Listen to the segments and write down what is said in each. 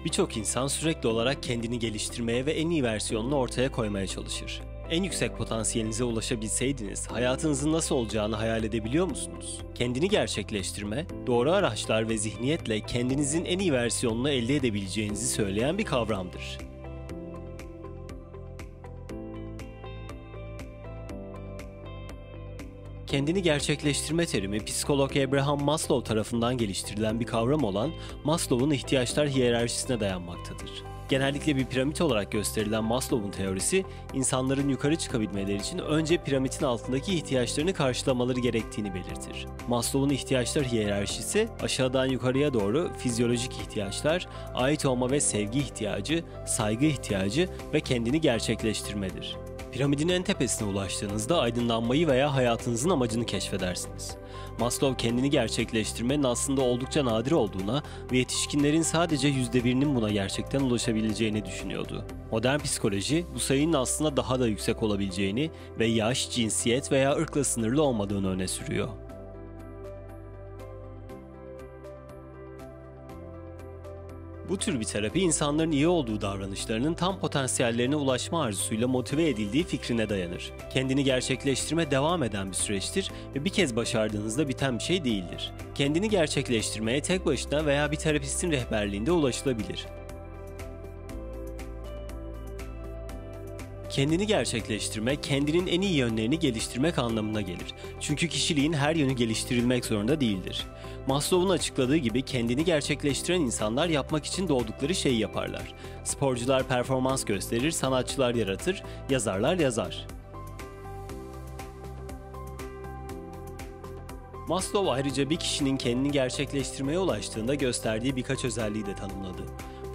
Birçok insan sürekli olarak kendini geliştirmeye ve en iyi versiyonunu ortaya koymaya çalışır. En yüksek potansiyelinize ulaşabilseydiniz, hayatınızın nasıl olacağını hayal edebiliyor musunuz? Kendini gerçekleştirme, doğru araçlar ve zihniyetle kendinizin en iyi versiyonunu elde edebileceğinizi söyleyen bir kavramdır. Kendini gerçekleştirme terimi, psikolog Abraham Maslow tarafından geliştirilen bir kavram olan Maslow'un ihtiyaçlar hiyerarşisine dayanmaktadır. Genellikle bir piramit olarak gösterilen Maslow'un teorisi, insanların yukarı çıkabilmeleri için önce piramitin altındaki ihtiyaçlarını karşılamaları gerektiğini belirtir. Maslow'un ihtiyaçlar hiyerarşisi, aşağıdan yukarıya doğru fizyolojik ihtiyaçlar, ait olma ve sevgi ihtiyacı, saygı ihtiyacı ve kendini gerçekleştirmedir. Piramidin en tepesine ulaştığınızda aydınlanmayı veya hayatınızın amacını keşfedersiniz. Maslow kendini gerçekleştirmenin aslında oldukça nadir olduğuna ve yetişkinlerin sadece %1'inin buna gerçekten ulaşabileceğini düşünüyordu. Modern psikoloji bu sayının aslında daha da yüksek olabileceğini ve yaş, cinsiyet veya ırkla sınırlı olmadığını öne sürüyor. Bu tür bir terapi insanların iyi olduğu davranışlarının tam potansiyellerine ulaşma arzusuyla motive edildiği fikrine dayanır. Kendini gerçekleştirme devam eden bir süreçtir ve bir kez başardığınızda biten bir şey değildir. Kendini gerçekleştirmeye tek başına veya bir terapistin rehberliğinde ulaşılabilir. Kendini gerçekleştirme, kendinin en iyi yönlerini geliştirmek anlamına gelir. Çünkü kişiliğin her yönü geliştirilmek zorunda değildir. Maslow'un açıkladığı gibi kendini gerçekleştiren insanlar yapmak için doğdukları şeyi yaparlar. Sporcular performans gösterir, sanatçılar yaratır, yazarlar yazar. Maslow ayrıca bir kişinin kendini gerçekleştirmeye ulaştığında gösterdiği birkaç özelliği de tanımladı.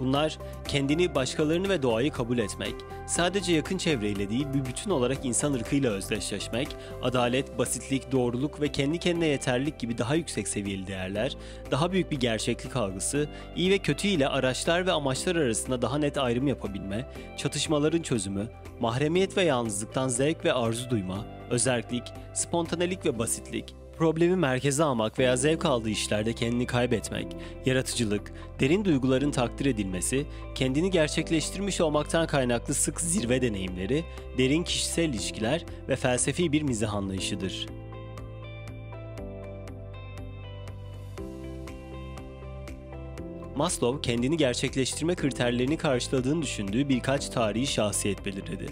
Bunlar, kendini, başkalarını ve doğayı kabul etmek, sadece yakın çevreyle değil bir bütün olarak insan ırkıyla özdeşleşmek, adalet, basitlik, doğruluk ve kendi kendine yeterlilik gibi daha yüksek seviyeli değerler, daha büyük bir gerçeklik algısı, iyi ve kötü ile araçlar ve amaçlar arasında daha net ayrım yapabilme, çatışmaların çözümü, mahremiyet ve yalnızlıktan zevk ve arzu duyma, özerklik, spontanelik ve basitlik, problemi merkeze almak veya zevk aldığı işlerde kendini kaybetmek, yaratıcılık, derin duyguların takdir edilmesi, kendini gerçekleştirmiş olmaktan kaynaklı sık zirve deneyimleri, derin kişisel ilişkiler ve felsefi bir mizah anlayışıdır. Maslow, kendini gerçekleştirme kriterlerini karşıladığını düşündüğü birkaç tarihi şahsiyet belirledi.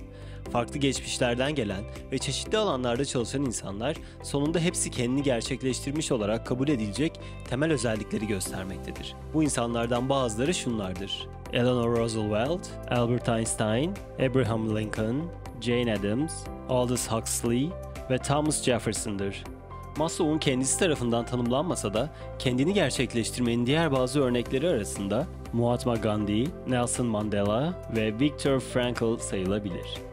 Farklı geçmişlerden gelen ve çeşitli alanlarda çalışan insanlar sonunda hepsi kendini gerçekleştirmiş olarak kabul edilecek temel özellikleri göstermektedir. Bu insanlardan bazıları şunlardır: Eleanor Roosevelt, Albert Einstein, Abraham Lincoln, Jane Addams, Aldous Huxley ve Thomas Jefferson'dır. Maslow'un kendisi tarafından tanımlanmasa da kendini gerçekleştirmenin diğer bazı örnekleri arasında Mahatma Gandhi, Nelson Mandela ve Viktor Frankl sayılabilir.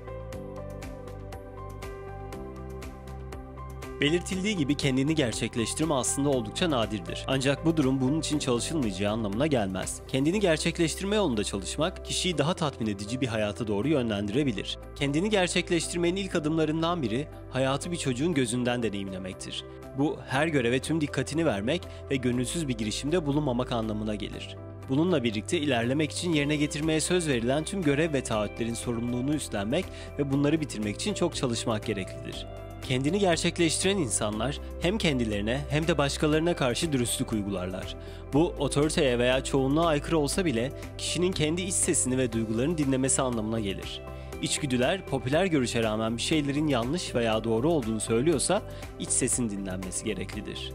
Belirtildiği gibi kendini gerçekleştirme aslında oldukça nadirdir. Ancak bu durum bunun için çalışılmayacağı anlamına gelmez. Kendini gerçekleştirme yolunda çalışmak, kişiyi daha tatmin edici bir hayata doğru yönlendirebilir. Kendini gerçekleştirmenin ilk adımlarından biri, hayatı bir çocuğun gözünden deneyimlemektir. Bu, her göreve tüm dikkatini vermek ve gönülsüz bir girişimde bulunmamak anlamına gelir. Bununla birlikte ilerlemek için yerine getirmeye söz verilen tüm görev ve taahhütlerin sorumluluğunu üstlenmek ve bunları bitirmek için çok çalışmak gereklidir. Kendini gerçekleştiren insanlar hem kendilerine hem de başkalarına karşı dürüstlük uygularlar. Bu, otoriteye veya çoğunluğa aykırı olsa bile kişinin kendi iç sesini ve duygularını dinlemesi anlamına gelir. İçgüdüler, popüler görüşe rağmen bir şeylerin yanlış veya doğru olduğunu söylüyorsa iç sesin dinlenmesi gereklidir.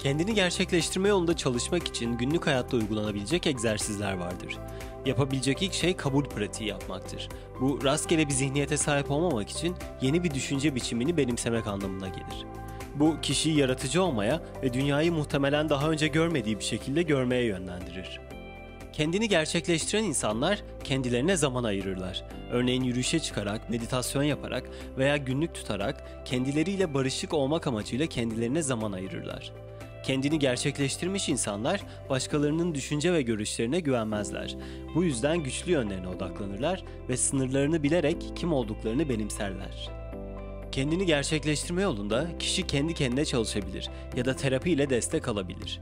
Kendini gerçekleştirme yolunda çalışmak için günlük hayatta uygulanabilecek egzersizler vardır. Yapabilecek ilk şey kabul pratiği yapmaktır. Bu, rastgele bir zihniyete sahip olmamak için yeni bir düşünce biçimini benimsemek anlamına gelir. Bu, kişiyi yaratıcı olmaya ve dünyayı muhtemelen daha önce görmediği bir şekilde görmeye yönlendirir. Kendini gerçekleştiren insanlar kendilerine zaman ayırırlar. Örneğin yürüyüşe çıkarak, meditasyon yaparak veya günlük tutarak kendileriyle barışık olmak amacıyla kendilerine zaman ayırırlar. Kendini gerçekleştirmiş insanlar başkalarının düşünce ve görüşlerine güvenmezler. Bu yüzden güçlü yönlerine odaklanırlar ve sınırlarını bilerek kim olduklarını benimserler. Kendini gerçekleştirme yolunda kişi kendi kendine çalışabilir ya da terapi ile destek alabilir.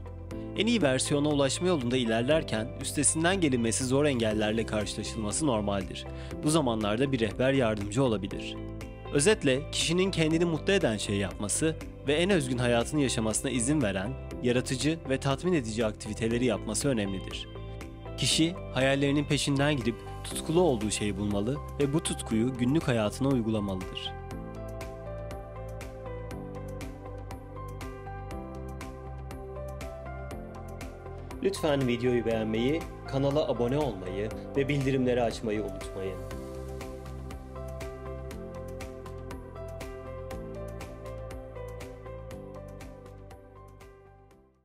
En iyi versiyona ulaşma yolunda ilerlerken üstesinden gelinmesi zor engellerle karşılaşılması normaldir. Bu zamanlarda bir rehber yardımcı olabilir. Özetle, kişinin kendini mutlu eden şey yapması ve en özgün hayatını yaşamasına izin veren, yaratıcı ve tatmin edici aktiviteleri yapması önemlidir. Kişi, hayallerinin peşinden gidip tutkulu olduğu şeyi bulmalı ve bu tutkuyu günlük hayatına uygulamalıdır. Lütfen videoyu beğenmeyi, kanala abone olmayı ve bildirimleri açmayı unutmayın.